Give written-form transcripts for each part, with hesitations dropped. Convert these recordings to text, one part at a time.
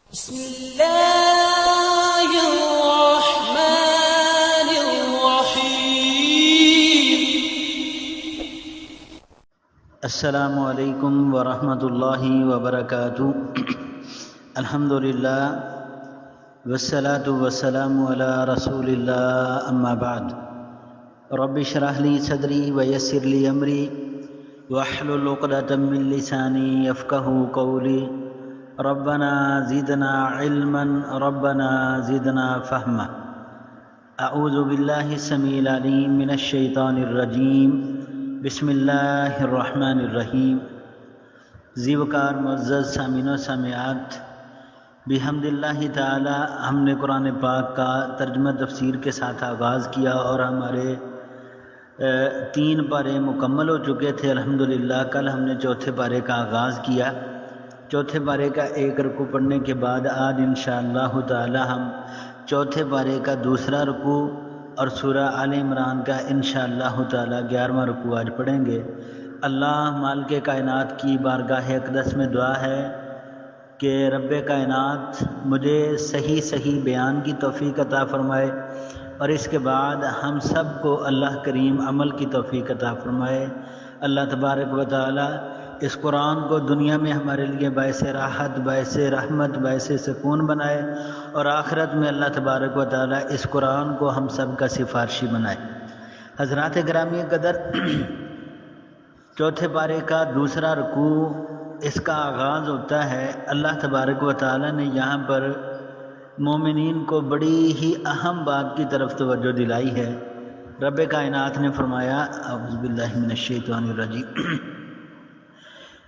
بسم الله الرحمن الرحيم. السلام علیکم ورحمۃ اللہ وبرکاتہ. الحمد للہ والصلاة والسلام علی رسول اللہ، اما بعد. رب اشرح لی صدری ویسر لی امری واحلل عقدۃ من لسانی یفقہوا قولی. ربنا زدنا علما ربنا زدنا فہما. اعوذ باللہ السمیع العلیم من الشیطان الرجیم. بسم اللہ الرحمن الرحیم. زیوکار معزز سامعین و سامعات، بحمد اللہ تعالی ہم نے قرآن پاک کا ترجمہ تفسیر کے ساتھ آغاز کیا اور ہمارے 3 پارے مکمل ہو چکے تھے. الحمدللہ کل ہم نے چوتھے پارے کا آغاز کیا. چوتھے پارے کا 1 رکوع پڑھنے کے بعد آج انشاءاللہ تعالی ہم چوتھے پارے کا 2 رکوع اور سورہ آل عمران کا انشاءاللہ تعالی 11واں رکوع آج پڑھیں گے. اللہ مالک کائنات کی بارگاہ اقدس میں دعا ہے کہ رب کائنات مجھے صحیح بیان کی توفیق عطا فرمائے اور اس کے بعد ہم سب کو اللہ کریم عمل کی توفیق عطا فرمائے. اللہ تبارک و تعالی اس قرآن کو دنیا میں ہمارے لیے باعث راحت، باعث رحمت، باعث سکون بنائے اور آخرت میں اللہ تبارک و تعالی اس قرآن کو ہم سب کا سفارشی بنائے. حضرات گرامی قدر، چوتھے پارے کا 2 رکوع اس کا آغاز ہوتا ہے. اللہ تبارک و تعالی نے یہاں پر مومنین کو بڑی ہی اہم بات کی طرف توجہ دلائی ہے. رب کائنات نے فرمایا، اعوذ باللہ من الشیطان الرجیم،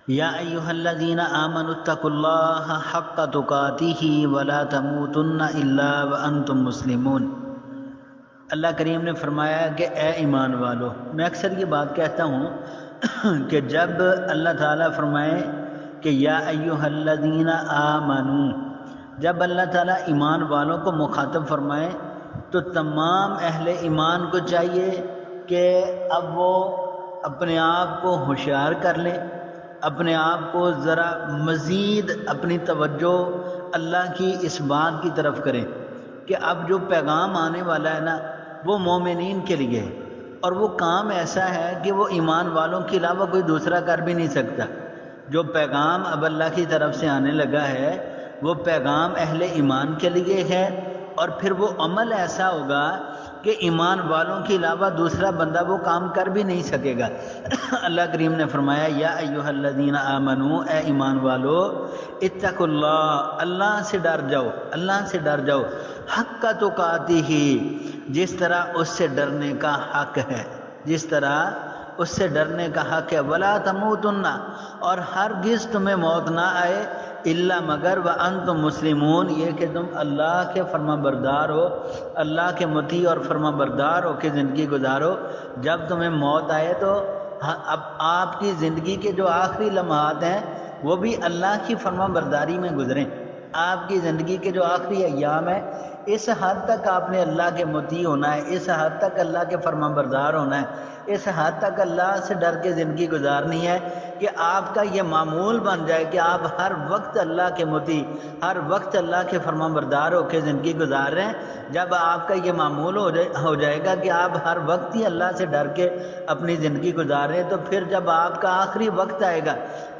یا ایھا الذین آمنوا اتقوا اللہ حق تقاتہ ولا تموتن الا وانتم مسلمون. اللہ کریم نے فرمایا کہ اے ایمان والو. میں اکثر یہ بات کہتا ہوں کہ جب اللہ تعالیٰ فرمائے کہ یا ایھا الذین آمنوا، جب اللہ تعالیٰ ایمان والوں کو مخاطب فرمائے تو تمام اہل ایمان کو چاہیے کہ اب وہ اپنے آپ کو ہوشیار کر لیں، اپنے آپ کو ذرا مزید اپنی توجہ اللہ کی اس بات کی طرف کریں کہ اب جو پیغام آنے والا ہے نا وہ مومنین کے لیے ہے، اور وہ کام ایسا ہے کہ وہ ایمان والوں کے علاوہ کوئی دوسرا کر بھی نہیں سکتا. جو پیغام اب اللہ کی طرف سے آنے لگا ہے وہ پیغام اہل ایمان کے لیے ہے، اور پھر وہ عمل ایسا ہوگا کہ ایمان والوں کے علاوہ دوسرا بندہ وہ کام کر بھی نہیں سکے گا. اللہ کریم نے فرمایا یا ایھا الذین آمنو، اے ایمان والو، اتقوا اللہ، اللہ سے ڈر جاؤ، اللہ سے ڈر جاؤ، حق تقاتہ، جس طرح اس سے ڈرنے کا حق ہے، جس طرح اس سے ڈرنے کا حق ہے. ولا تموتن، اور ہرگز تمہیں موت نہ آئے، الا مگر وانتم مسلمون، یہ کہ تم اللہ کے فرما بردار ہو، اللہ کے مطیع اور فرما بردار ہو کہ زندگی گزارو. جب تمہیں موت آئے تو اب آپ کی زندگی کے جو آخری لمحات ہیں وہ بھی اللہ کی فرما برداری میں گزریں. آپ کی زندگی کے جو آخری ایام ہیں اس حد تک آپ نے اللہ کے مطیع ہونا ہے، اس حد تک اللہ کے فرما بردار ہونا ہے، اس حد تک اللہ سے ڈر کے زندگی گزارنی ہے کہ آپ کا یہ معمول بن جائے کہ آپ ہر وقت اللہ کے مطیع، ہر وقت اللہ کے فرما بردار ہو کے زندگی گزار رہے ہیں. جب آپ کا یہ معمول ہو جائے گا کہ آپ ہر وقت ہی اللہ سے ڈر کے اپنی زندگی گزار رہے ہیں، تو پھر جب آپ کا آخری وقت آئے گا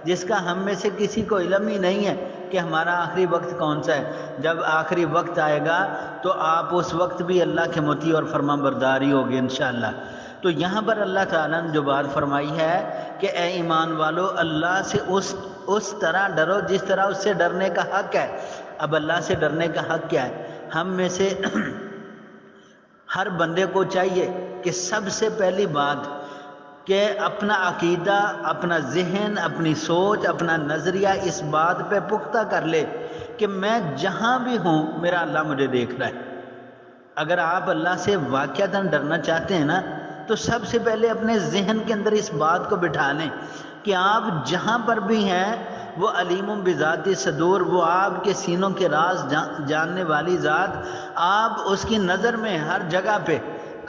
جس کا ہم میں سے کسی کو علم ہی نہیں ہے کہ ہمارا آخری وقت کون سا ہے، جب آخری وقت آئے گا تو آپ اس وقت بھی اللہ کے مطیع اور فرما برداری ہوگی انشاءاللہ. تو یہاں پر اللہ تعالیٰ نے جو بات فرمائی ہے کہ اے ایمان والو، اللہ سے اس طرح ڈرو جس طرح اس سے ڈرنے کا حق ہے. اب اللہ سے ڈرنے کا حق کیا ہے؟ ہم میں سے ہر بندے کو چاہیے کہ سب سے پہلی بات کہ اپنا عقیدہ، اپنا ذہن، اپنی سوچ، اپنا نظریہ اس بات پہ پختہ کر لے کہ میں جہاں بھی ہوں میرا اللہ مجھے دیکھ رہا ہے. اگر آپ اللہ سے واقعتاً ڈرنا چاہتے ہیں نا تو سب سے پہلے اپنے ذہن کے اندر اس بات کو بٹھا لیں کہ آپ جہاں پر بھی ہیں وہ علیم بذات صدور، وہ آپ کے سینوں کے راز جاننے والی ذات آپ اس کی نظر میں ہر جگہ پہ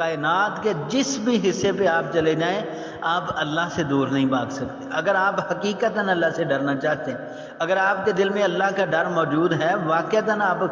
کائنات کے جس بھی حصے پہ آپ چلے جائیں آپ اللہ سے دور نہیں بھاگ سکتے۔ اگر آپ حقیقتاً اللہ سے ڈرنا چاہتے ہیں، اگر آپ کے دل میں اللہ کا ڈر موجود ہے، واقعتاً آپ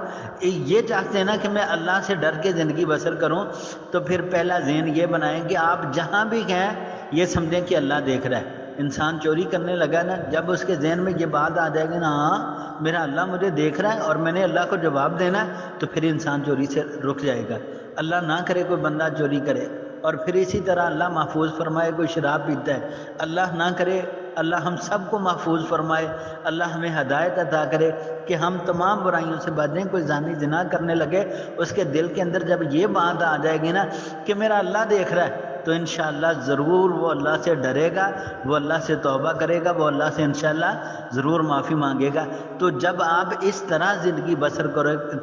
یہ چاہتے ہیں نا کہ میں اللہ سے ڈر کے زندگی بسر کروں، تو پھر پہلا ذہن یہ بنائیں کہ آپ جہاں بھی گئیں یہ سمجھیں کہ اللہ دیکھ رہا ہے۔ انسان چوری کرنے لگا نا، جب اس کے ذہن میں یہ بات آ جائے گی نا ہاں میرا اللہ مجھے دیکھ رہا ہے اور میں نے اللہ کو جواب دینا ہے، تو پھر انسان چوری سے رک جائے گا۔ اللہ نہ کرے کوئی بندہ چوری کرے، اور پھر اسی طرح اللہ محفوظ فرمائے کوئی شراب پیتا ہے، اللہ نہ کرے، اللہ ہم سب کو محفوظ فرمائے، اللہ ہمیں ہدایت عطا کرے کہ ہم تمام برائیوں سے بچیں۔ کوئی زانی زنا کرنے لگے، اس کے دل کے اندر جب یہ بات آ جائے گی نا کہ میرا اللہ دیکھ رہا ہے، تو انشاءاللہ ضرور وہ اللہ سے ڈرے گا، وہ اللہ سے توبہ کرے گا، وہ اللہ سے انشاءاللہ ضرور معافی مانگے گا۔ تو جب آپ اس طرح زندگی بسر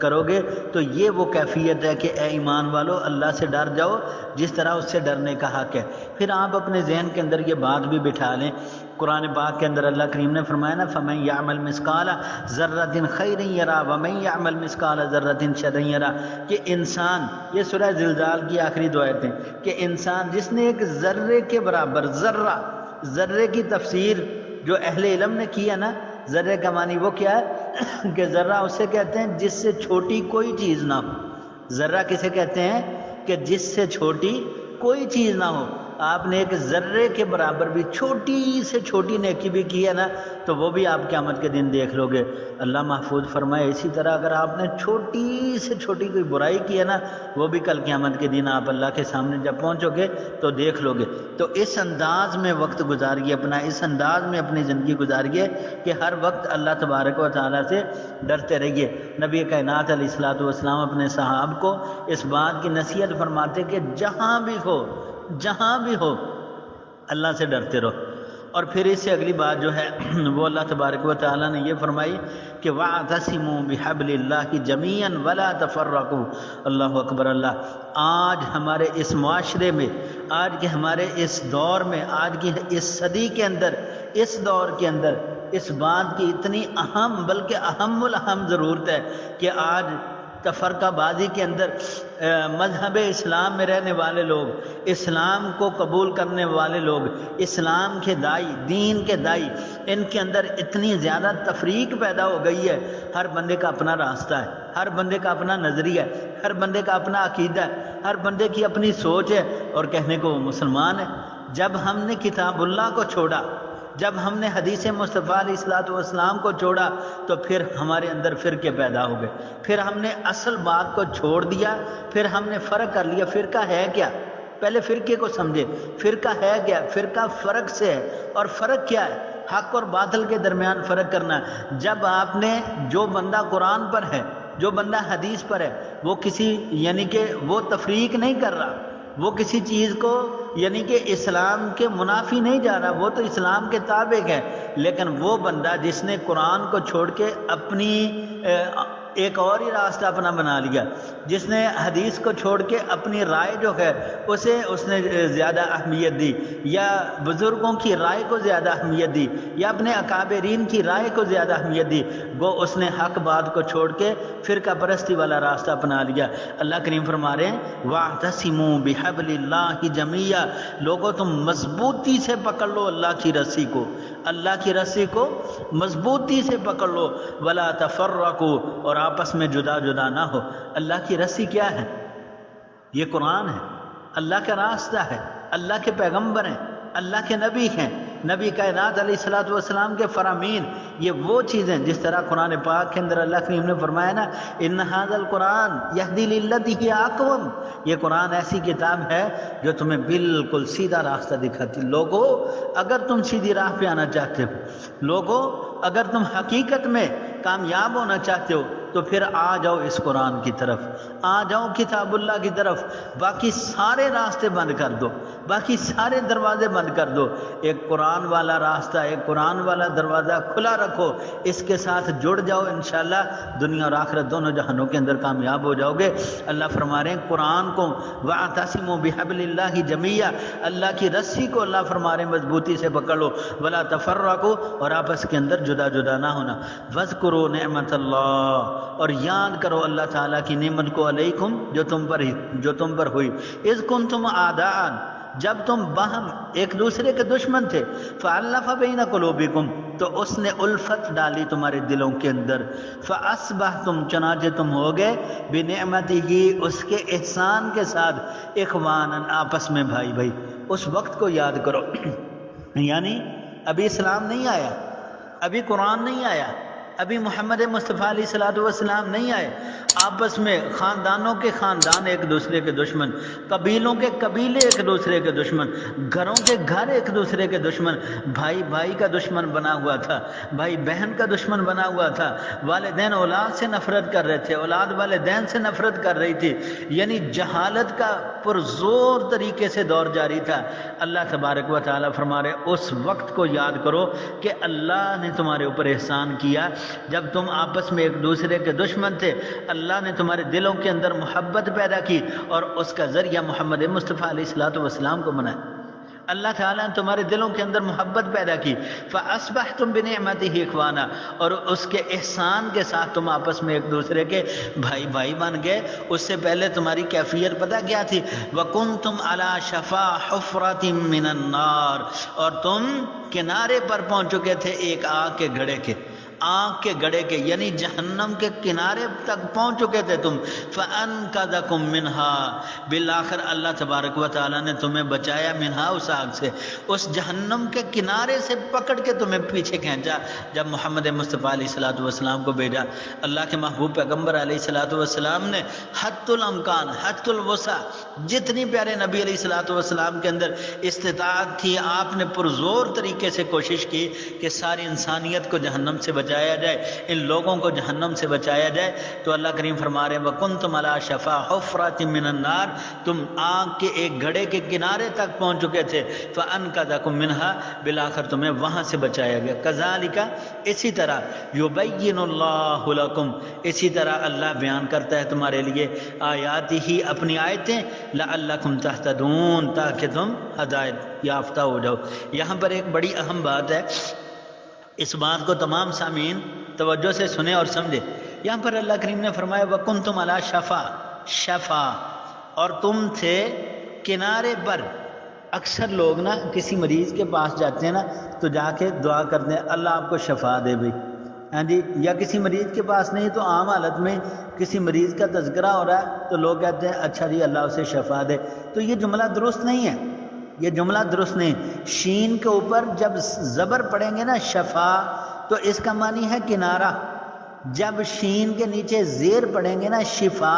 کرو گے تو یہ وہ کیفیت ہے کہ اے ایمان والو اللہ سے ڈر جاؤ جس طرح اس سے ڈرنے کا حق ہے۔ پھر آپ اپنے ذہن کے اندر یہ بات بھی بٹھا لیں، قرآن پاک کے اندر اللہ کریم نے فرمایا نا فَمَن يَعْمَلْ مِثْقَالَ ذَرَّةٍ خَيْرٍ يَرَهُ وَمَن يَعْمَلْ مِثْقَالَ ذَرَّةٍ شَرًّا يَرَهُ، کہ انسان، یہ سورہ زلزال کی آخری دو آیتیں، کہ انسان جس نے ایک ذرے کے برابر، ذرے کی تفسیر جو اہل علم نے کی ہے نا، ذرے کا معنی وہ کیا ہے کہ ذرہ اسے کہتے ہیں جس سے چھوٹی کوئی چیز نہ ہو۔ ذرہ کسے کہتے ہیں کہ جس سے چھوٹی کوئی چیز نہ ہو۔ آپ نے ایک ذرے کے برابر بھی چھوٹی سے چھوٹی نیکی بھی کی ہے نا، تو وہ بھی آپ قیامت کے دن دیکھ لو گے۔ اللہ محفوظ فرمائے اسی طرح اگر آپ نے چھوٹی سے چھوٹی کوئی برائی کی ہے نا، وہ بھی کل قیامت کے دن آپ اللہ کے سامنے جب پہنچو گے تو دیکھ لو گے۔ تو اس انداز میں وقت گزاریے اپنا، اس انداز میں اپنی زندگی گزاریے کہ ہر وقت اللہ تبارک و تعالیٰ سے ڈرتے رہیے۔ نبی کائنات علیہ الصلوۃ والسلام اپنے صحاب کو اس بات کی نصیحت فرماتے کہ جہاں بھی ہو اللہ سے ڈرتے رہو۔ اور پھر اس سے اگلی بات جو ہے وہ اللہ تبارک و تعالیٰ نے یہ فرمائی کہ وَاعْتَصِمُوا بِحَبْلِ اللَّهِ جَمِيعًا وَلَا تَفَرَّقُوا۔ اللہ اکبر اللہ۔ آج ہمارے اس معاشرے میں، آج کے ہمارے اس دور میں، آج کی اس صدی کے اندر، اس دور کے اندر اس بات کی اتنی اہم بلکہ اہم الہم ضرورت ہے کہ آج تفرقہ بازی کے اندر مذہب اسلام میں رہنے والے لوگ، اسلام کو قبول کرنے والے لوگ، اسلام کے دائی، دین کے دائی، ان کے اندر اتنی زیادہ تفریق پیدا ہو گئی ہے۔ ہر بندے کا اپنا راستہ ہے، ہر بندے کا اپنا نظریہ ہے، ہر بندے کا اپنا عقیدہ ہے، ہر بندے کی اپنی سوچ ہے، اور کہنے کو وہ مسلمان ہے۔ جب ہم نے کتاب اللہ کو چھوڑا، جب ہم نے حدیث مصطفیٰ علیہ الصلوۃ والسلام کو چھوڑا، تو پھر ہمارے اندر فرقے پیدا ہو گئے۔ پھر ہم نے اصل بات کو چھوڑ دیا، پھر ہم نے فرق کر لیا۔ فرقہ ہے کیا؟ پہلے فرقے کو سمجھے، فرقہ ہے کیا؟ فرقہ فرق سے ہے، اور فرق کیا ہے؟ حق اور باطل کے درمیان فرق کرنا ہے۔ جب آپ نے، جو بندہ قرآن پر ہے، جو بندہ حدیث پر ہے، وہ کسی یعنی کہ وہ تفریق نہیں کر رہا، وہ کسی چیز کو یعنی کہ اسلام کے منافی نہیں جا رہا، وہ تو اسلام کے تابع ہے۔ لیکن وہ بندہ جس نے قرآن کو چھوڑ کے اپنی ایک اور ہی راستہ اپنا بنا لیا، جس نے حدیث کو چھوڑ کے اپنی رائے جو ہے اسے اس نے زیادہ اہمیت دی، یا بزرگوں کی رائے کو زیادہ اہمیت دی، یا اپنے اکابرین کی رائے کو زیادہ اہمیت دی، وہ اس نے حق بات کو چھوڑ کے فرقہ پرستی والا راستہ اپنا لیا۔ اللہ کریم فرما رہے ہیں وَاعْتَصِمُوا بِحَبْلِ اللَّهِ جَمِيعًا، لوگوں تم مضبوطی سے پکڑ لو اللہ کی رسی کو، اللہ کی رسی کو مضبوطی سے پکڑ لو، وَلَا تَفَرَّقُوا، اور آپس میں جدا جدا نہ ہو۔ اللہ کی رسی کیا ہے؟ یہ قرآن ہے، اللہ کا راستہ ہے، اللہ کے پیغمبر ہیں، اللہ کے نبی ہیں، نبی کائنات علیہ الصلوۃ والسلام کے فرامین۔ یہ وہ چیزیں جس طرح قرآن پاک کے اندر اللہ کریم نے فرمایا نا ان ھذا القرآن یہدی للتی ہی اقوم، یہ قرآن ایسی کتاب ہے جو تمہیں بالکل سیدھا راستہ دکھاتی۔ لوگو اگر تم سیدھی راہ پہ آنا چاہتے ہو، لوگو اگر تم حقیقت میں کامیاب ہونا چاہتے ہو، تو پھر آ جاؤ اس قرآن کی طرف، آ جاؤ کتاب اللہ کی طرف۔ باقی سارے راستے بند کر دو، باقی سارے دروازے بند کر دو، ایک قرآن والا راستہ، ایک قرآن والا دروازہ کھلا رکھو، اس کے ساتھ جڑ جاؤ، انشاءاللہ دنیا اور آخرت دونوں جہانوں کے اندر کامیاب ہو جاؤ گے۔ اللہ فرما رہے ہیں قرآن کو وَاعْتَصِمُوا بِحَبْلِ اللَّهِ جَمِيعًا، اللہ کی رسی کو اللہ فرما رہے ہیں مضبوطی سے پکڑ لو، وَلَا تَفَرَّقُوا، اور آپس کے اندر جدا جدا نہ ہونا۔ وَاذْكُرُوا نِعْمَتَ اللَّهِ، اور یاد کرو اللہ تعالیٰ کی نعمت کو علیکم جو تم پر ہوئی، اذ کنتم اعداء جب تم باہم ایک دوسرے کے دشمن تھے، فألف بین قلوبکم تو اس نے الفت ڈالی تمہارے دلوں کے اندر، فاصبحتم چنانچہ تم ہو گئے بنعمتہ اس کے احسان کے ساتھ اخوانا آپس میں بھائی بھائی۔ اس وقت کو یاد کرو یعنی ابھی اسلام نہیں آیا، ابھی قرآن نہیں آیا، ابھی محمد مصطفیٰ علیہ الصلوۃ والسلام نہیں آئے، آپس میں خاندانوں کے خاندان ایک دوسرے کے دشمن، قبیلوں کے قبیلے ایک دوسرے کے دشمن، گھروں کے گھر ایک دوسرے کے دشمن، بھائی بھائی کا دشمن بنا ہوا تھا، بھائی بہن کا دشمن بنا ہوا تھا، والدین اولاد سے نفرت کر رہے تھے، اولاد والدین سے نفرت کر رہی تھی، یعنی جہالت کا پرزور طریقے سے دور جاری تھا۔ اللہ تبارک و تعالیٰ فرما رہے اس وقت کو یاد کرو کہ اللہ نے تمہارے اوپر احسان کیا جب تم آپس میں ایک دوسرے کے دشمن تھے، اللہ نے تمہارے دلوں کے اندر محبت پیدا کی اور اس کا ذریعہ محمد مصطفیٰ علیہ الصلوۃ والسلام کو بنایا۔ اللہ تعالیٰ نے تمہارے دلوں کے اندر محبت پیدا کی، فَأَصْبَحْتُمْ بِنِعْمَتِهِ إِخْوَانًا اور اس کے احسان کے ساتھ تم آپس میں ایک دوسرے کے بھائی بن گئے۔ اس سے پہلے تمہاری کیفیت پتہ کیا تھی؟ وَكُنْتُمْ عَلَى شَفَا حُفْرَةٍ مِّنَ النَّارِ اور تم کنارے پر پہنچ چکے تھے ایک آگ کے گڑھے کے، آنکھ کے گڑھے کے، یعنی جہنم کے کنارے تک پہنچ چکے تھے تم۔ فَأَنْقَذَكُم مِّنْهَا بالآخر اللہ تبارک و تعالیٰ نے تمہیں بچایا منہا اس آگ سے، اس جہنم کے کنارے سے پکڑ کے تمہیں پیچھے کھینچا جب محمد مصطفیٰ علیہ الصلوۃ والسلام کو بھیجا۔ اللہ کے محبوب پیغمبر علیہ الصلوۃ والسلام نے حد الامکان حد الوسع جتنی پیارے نبی علیہ الصلوۃ والسلام کے اندر استطاعت تھی، آپ نے پرزور طریقے سے کوشش کی کہ ساری انسانیت کو جہنم سے بچایا جائے، ان لوگوں کو جہنم سے بچایا جائے۔ تو اللہ کریم فرما رہے ہیں وَكُنْتُمْ عَلَى شَفَا حُفْرَةٍ مِّنَ النَّارِ تم آگ کے ایک گڑھے کے کنارے تک پہنچ چکے تھے، فَأَنْقَذَكُم مِّنْهَا بالآخر تمہیں وہاں سے بچایا گیا۔ كَذَلِكَ اسی طرح يُبَيِّنُ اللَّهُ لَكُمْ اسی طرح اللہ بیان کرتا ہے تمہارے لیے آیاتہ اپنی آیتیں، لَعَلَّكُمْ تَهْتَدُونَ تاکہ تم ہدایت یافتہ ہو جاؤ۔ یہاں پر ایک بڑی اہم بات ہے، اس بات کو تمام سامعین توجہ سے سنیں اور سمجھیں۔ یہاں پر اللہ کریم نے فرمایا وَكُنْتُمْ عَلَى شفا اور تم تھے کنارے پر۔ اکثر لوگ نا کسی مریض کے پاس جاتے ہیں نا تو جا کے دعا کرتے ہیں اللہ آپ کو شفا دے بھائی، ہاں جی، یا کسی مریض کے پاس نہیں تو عام حالت میں کسی مریض کا تذکرہ ہو رہا ہے تو لوگ کہتے ہیں اچھا جی اللہ اسے شفا دے، تو یہ جملہ درست نہیں ہے، یہ جملہ درست نہیں۔ شین کے اوپر جب زبر پڑھیں گے نا شفا تو اس کا معنی ہے کنارہ، جب شین کے نیچے زیر پڑھیں گے نا شفا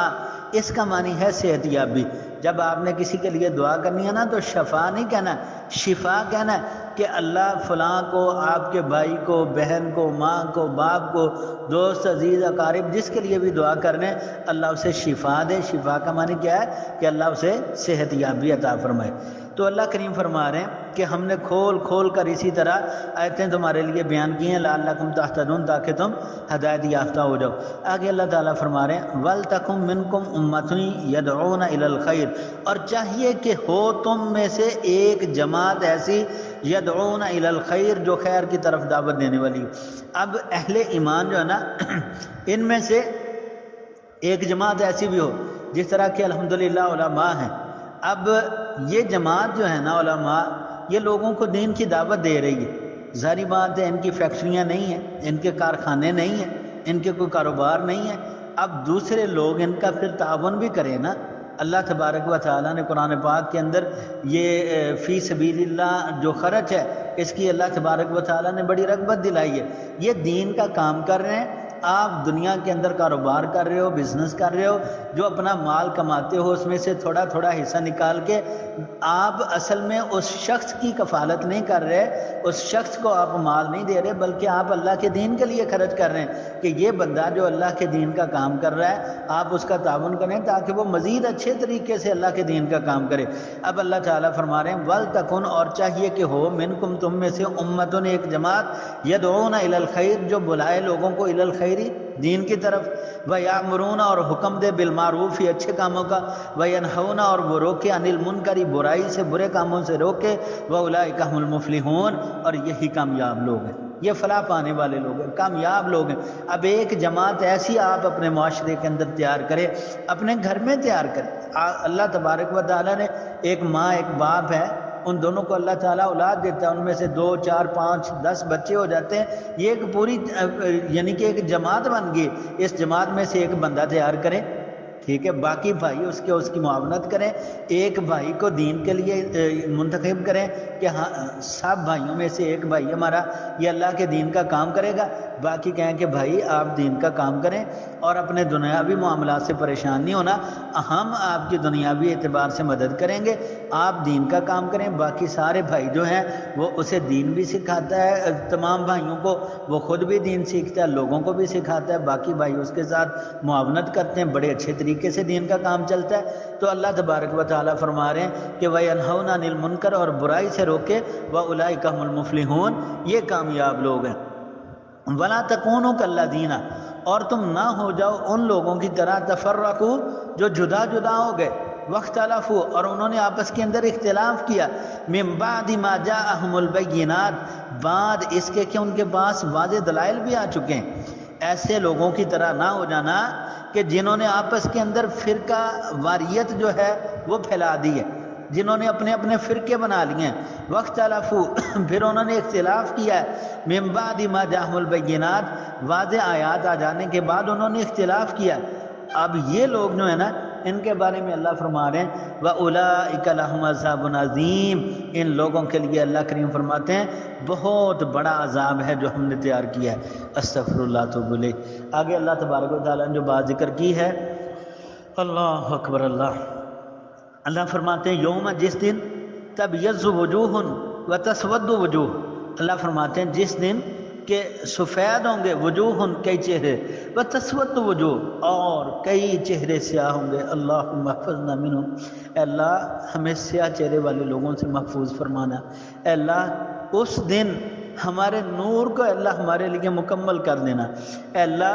اس کا معنی ہے صحت یابی۔ جب آپ نے کسی کے لیے دعا کرنی ہے نا تو شفا نہیں کہنا، شفا کہنا ہے کہ اللہ فلاں کو، آپ کے بھائی کو، بہن کو، ماں کو، باپ کو، دوست عزیز اقارب جس کے لیے بھی دعا کرنے اللہ اسے شفا دے۔ شفا کا معنی کیا ہے کہ اللہ اسے صحت یابی عطا فرمائے۔ تو اللہ کریم فرما رہے ہیں کہ ہم نے کھول کر اسی طرح آیتیں تمہارے لیے بیان کی ہیں لعلکم تہتدون تاکہ تم ہدایت یافتہ ہو جاؤ۔ آگے اللہ تعالیٰ فرما رہے ہیں وَلْتَكُن مِّنكُمْ أُمَّةٌ يَدْعُونَ إِلَى الْخَيْرِ اور چاہیے کہ ہو تم میں سے ایک جماعت ایسی يَدْعُونَ إِلَى الْخَيْرِ جو خیر کی طرف دعوت دینے والی۔ اب اہل ایمان جو ہے نا ان میں سے ایک جماعت ایسی بھی ہو جس طرح کہ الحمدللہ علماء ہیں۔ اب یہ جماعت جو ہے نا علماء یہ لوگوں کو دین کی دعوت دے رہی ہے، ظاہری بات ہے ان کی فیکٹریاں نہیں ہیں، ان کے کارخانے نہیں ہیں، ان کے کوئی کاروبار نہیں ہے۔ اب دوسرے لوگ ان کا پھر تعاون بھی کریں نا۔ اللہ تبارک و تعالیٰ نے قرآن پاک کے اندر یہ فی سبیل اللہ جو خرچ ہے اس کی اللہ تبارک و تعالیٰ نے بڑی رغبت دلائی ہے۔ یہ دین کا کام کر رہے ہیں، آپ دنیا کے اندر کاروبار کر رہے ہو، بزنس کر رہے ہو، جو اپنا مال کماتے ہو اس میں سے تھوڑا تھوڑا حصہ نکال کے آپ اصل میں اس شخص کی کفالت نہیں کر رہے، اس شخص کو آپ مال نہیں دے رہے، بلکہ آپ اللہ کے دین کے لیے خرچ کر رہے ہیں کہ یہ بندہ جو اللہ کے دین کا کام کر رہا ہے آپ اس کا تعاون کریں تاکہ وہ مزید اچھے طریقے سے اللہ کے دین کا کام کرے۔ اب اللہ تعالیٰ فرما رہے ہیں وَلْتَكُنْ اور چاہیے کہ ہو مِنْكُمْ تم میں سے اُمَّةٌ ایک جماعت يَدْعُونَ إِلَى الْخَيْرِ جو بلائے لوگوں کو إِلَى الْخَيْرِ دین کی طرف، وَيَأْمُرُونَ اور حکم دے بِالْمَعْرُوفِ اچھے کاموں کا، وَيَنْهَوْنَ اور وہ روکے عَنِ الْمُنْكَرِ برائی سے برے کاموں سے روکے، وَأُولَئِكَ هُمُ الْمُفْلِحُونَ اور یہی کامیاب لوگ ہیں۔ یہ فلاح پانے والے لوگ ہیں، کامیاب لوگ ہیں۔ اب ایک جماعت ایسی آپ اپنے معاشرے کے اندر تیار کرے، اپنے گھر میں تیار کرے۔ اللہ تبارک و تعالیٰ نے ایک ماں ایک باپ ہے، ان دونوں کو اللہ تعالیٰ اولاد دیتا ہے، ان میں سے 2 4 5 10 بچے ہو جاتے ہیں، یہ ایک پوری یعنی کہ ایک جماعت بن گئی۔ اس جماعت میں سے ایک بندہ تیار کریں، ٹھیک ہے، باقی بھائی اس کی معاونت کریں، ایک بھائی کو دین کے لیے منتخب کریں کہ ہاں سب بھائیوں میں سے ایک بھائی ہمارا یہ اللہ کے دین کا کام کرے گا، باقی کہیں کہ بھائی آپ دین کا کام کریں اور اپنے دنیاوی معاملات سے پریشان نہیں ہونا، ہم آپ کی دنیاوی اعتبار سے مدد کریں گے، آپ دین کا کام کریں۔ باقی سارے بھائی جو ہیں وہ اسے دین بھی سکھاتا ہے، تمام بھائیوں کو، وہ خود بھی دین سیکھتا ہے، لوگوں کو بھی سکھاتا ہے، باقی بھائی اس کے ساتھ معاونت کرتے ہیں، بڑے اچھے طریقے سے دین کا کام چلتا ہے۔ تو اللہ تبارک و تعالیٰ فرما رہے ہیں کہ وَيَنْهَوْنَ عَنِ الْمُنْكَرِ، اور برائی سے روکے، وَأُولَئِكَ هُمُ الْمُفْلِحُونَ، یہ کامیاب لوگ ہیں۔ وَلَا تَكُونُوا كَالَّذِينَ، اور تم نہ ہو جاؤ ان لوگوں کی طرح تفرقوا جو جدا جدا ہو گئے، واختلفوا، اور انہوں نے آپس کے اندر اختلاف کیا، من بعد ما جاءهم البینات، بعد اس کے کہ ان کے پاس واضح دلائل بھی آ چکے ہیں۔ ایسے لوگوں کی طرح نہ ہو جانا کہ جنہوں نے آپس کے اندر فرقہ واریت جو ہے وہ پھیلا دی ہے، جنہوں نے اپنے اپنے فرقے بنا لیے ہیں، واختلفوا، پھر انہوں نے اختلاف کیا ہے، من بعد ما جاءهم البینات، واضح آیات آ جانے کے بعد انہوں نے اختلاف کیا۔ اب یہ لوگ جو ہے نا، ان کے بارے میں اللہ فرما رہے ہیں وَأُولَئِكَ لَهُمْ عَذَابٌ عَظِيمٌ، ان لوگوں کے لیے اللہ کریم فرماتے ہیں بہت بڑا عذاب ہے جو ہم نے تیار کیا ہے۔ استغفر اللہ توب الیہ۔ آگے اللہ تبارک و تعالیٰ نے جو بات ذکر کی ہے، اللہ اکبر، اللہ فرماتے ہیں یوم، جس دن، تبیض وجوہ وتسود وجوہ، اللہ فرماتے ہیں جس دن کہ سفید ہوں گے وجوہ، کئی چہرے، وتسود وجوہ، اور کئی چہرے سیاہ ہوں گے۔ اللہم احفظنا منہم، اے اللہ ہمیں سیاہ چہرے والے لوگوں سے محفوظ فرمانا۔ اے اللہ اس دن ہمارے نور کو اے اللہ ہمارے لیے مکمل کر دینا، اے اللہ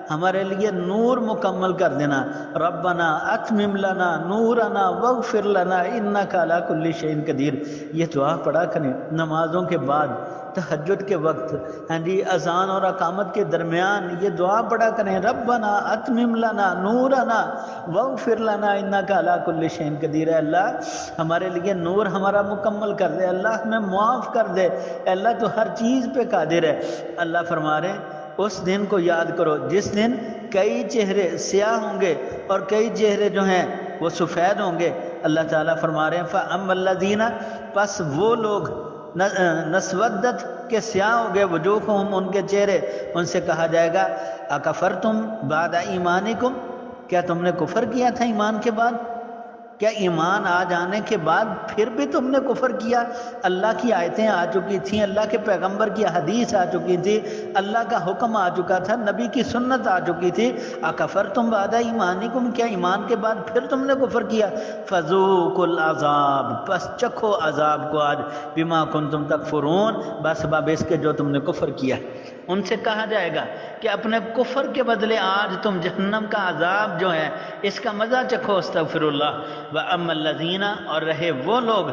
ہمارے لیے نور مکمل کر دینا۔ ربنا اتمم لنا نورنا واغفر لنا انک علی کل شیء قدیر، یہ دعا پڑھا کریں نمازوں کے بعد، تہجد کے وقت، ہاں جی، اذان اور اقامت کے درمیان یہ دعا پڑھا کریں، ربنا اتمم لنا نورنا واغفر لنا انک علی کل شیء قدیر، اے اللہ ہمارے لیے نور ہمارا مکمل کر دے، اللہ ہمیں معاف کر دے، اے اللہ تو ہر چیز پہ قادر ہے۔ اللہ فرما رہے ہیں اس دن کو یاد کرو جس دن کئی چہرے سیاہ ہوں گے اور کئی چہرے جو ہیں وہ سفید ہوں گے۔ اللہ تعالیٰ فرما رہے ہیں فَأَمَّا الَّذِينَ، پس وہ لوگ نسودت کے سیاہ ہو گئے وجوہہم، ان کے چہرے، ان سے کہا جائے گا اکفرتم بعد ایمانکم، کیا تم نے کفر کیا تھا ایمان کے بعد؟ کیا ایمان آ جانے کے بعد پھر بھی تم نے کفر کیا؟ اللہ کی آیتیں آ چکی تھیں، اللہ کے پیغمبر کی حدیث آ چکی تھی، اللہ کا حکم آ چکا تھا، نبی کی سنت آ چکی تھی، اکفرتم بعد ایمانکم، کیا ایمان کے بعد پھر تم نے کفر کیا؟ فذوقوا العذاب، پس چکھو عذاب کو آج، بما کنتم تکفرون، بسبب اس کے جو تم نے کفر کیا۔ ان سے کہا جائے گا کہ اپنے کفر کے بدلے آج تم جہنم کا عذاب جو ہے اس کا مزہ چکھو۔ استغفر اللہ۔ وَأَمَّا الَّذِينَ، اور رہے وہ لوگ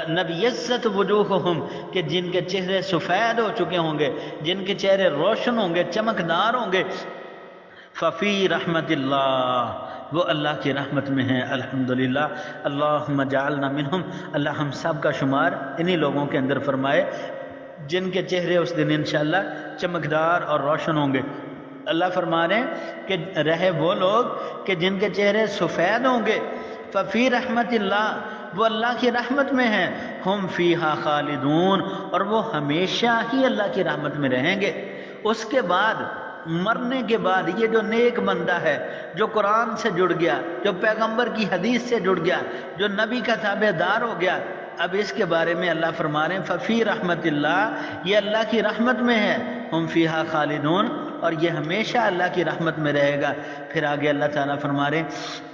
نَبْيَضَّتْ وُجُوهُهُمْ کہ جن کے چہرے سفید ہو چکے ہوں گے، جن کے چہرے روشن ہوں گے، چمکدار ہوں گے، فَفِي رَحْمَةِ اللَّهِ، وہ اللہ کی رحمت میں ہیں۔ الحمدللہ، اللہم جعلنا منہم، اللہ ہم سب کا شمار انہی لوگوں کے اندر فرمائے جن کے چہرے اس دن انشاءاللہ چمکدار اور روشن ہوں گے۔ اللہ فرما رہے ہیں کہ رہے وہ لوگ کہ جن کے چہرے سفید ہوں گے، ففی رحمت اللہ، وہ اللہ کی رحمت میں ہیں، ہم فیہا خالدون، اور وہ ہمیشہ ہی اللہ کی رحمت میں رہیں گے۔ اس کے بعد مرنے کے بعد یہ جو نیک بندہ ہے، جو قرآن سے جڑ گیا، جو پیغمبر کی حدیث سے جڑ گیا، جو نبی کا تابع دار ہو گیا، اب اس کے بارے میں اللہ فرما رہے ہیں ففی رحمت اللہ، یہ اللہ کی رحمت میں ہے، ہم فیہا خالدون، اور یہ ہمیشہ اللہ کی رحمت میں رہے گا۔ پھر آگے اللہ تعالیٰ فرما رہے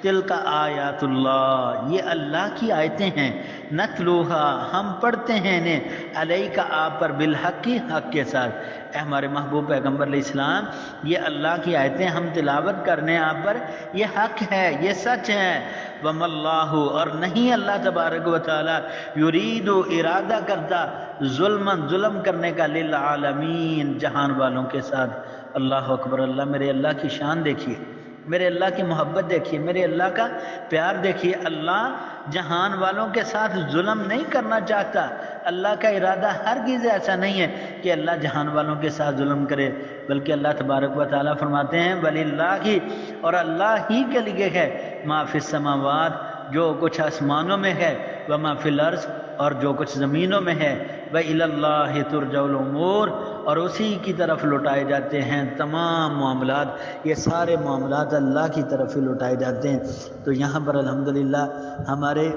تلک آیات اللہ، یہ اللہ کی آیتیں ہیں، نتلوہا ہم پڑھتے ہیں انہیں، علیک آپ پر، بالحق کی حق کے ساتھ۔ اے ہمارے محبوب پیغمبر علیہ السلام، یہ اللہ کی آیتیں ہم تلاوت کرنے آپ پر، یہ حق ہے، یہ سچ ہے۔ وَمَا اللَّهُ، اور نہیں اللہ تبارک و تعالی، یرید ارادہ کرتا، ظلم کرنے کا، للعالمین جہان والوں کے ساتھ۔ اللہ اکبر، اللہ، میرے اللہ کی شان دیکھیے، میرے اللہ کی محبت دیکھیے، میرے اللہ کا پیار دیکھیے۔ اللہ جہان والوں کے ساتھ ظلم نہیں کرنا چاہتا۔ اللہ کا ارادہ ہرگز ایسا نہیں ہے کہ اللہ جہان والوں کے ساتھ ظلم کرے، بلکہ اللہ تبارک و تعالیٰ فرماتے ہیں وَلِلَّهِ، اور اللہ ہی کے لیے ہے، مَا فِی السَّمَاوَاتِ، جو کچھ آسمانوں میں ہے، وَمَا فِی الْأَرْضِ، اور جو کچھ زمینوں میں ہے، وَإِلَى اللَّهِ تُرْجَعُ الْأُمُورُ، اور اسی کی طرف لوٹائے جاتے ہیں تمام معاملات، یہ سارے معاملات اللہ کی طرف ہی لوٹائے جاتے ہیں۔ تو یہاں پر الحمدللہ ہمارے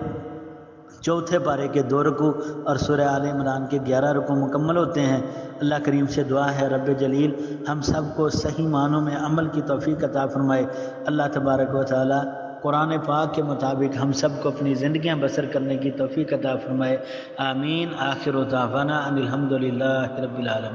چوتھے پارے کے 2 رکوع اور سورہ آل عمران کے 11 رکوع مکمل ہوتے ہیں۔ اللہ کریم سے دعا ہے رب جلیل ہم سب کو صحیح معنوں میں عمل کی توفیق عطا فرمائے۔ اللہ تبارک و تعالی قرآن پاک کے مطابق ہم سب کو اپنی زندگیاں بسر کرنے کی توفیق عطا فرمائے۔ آمین۔ آخر دعوانا ان الحمدللہ رب العالمین۔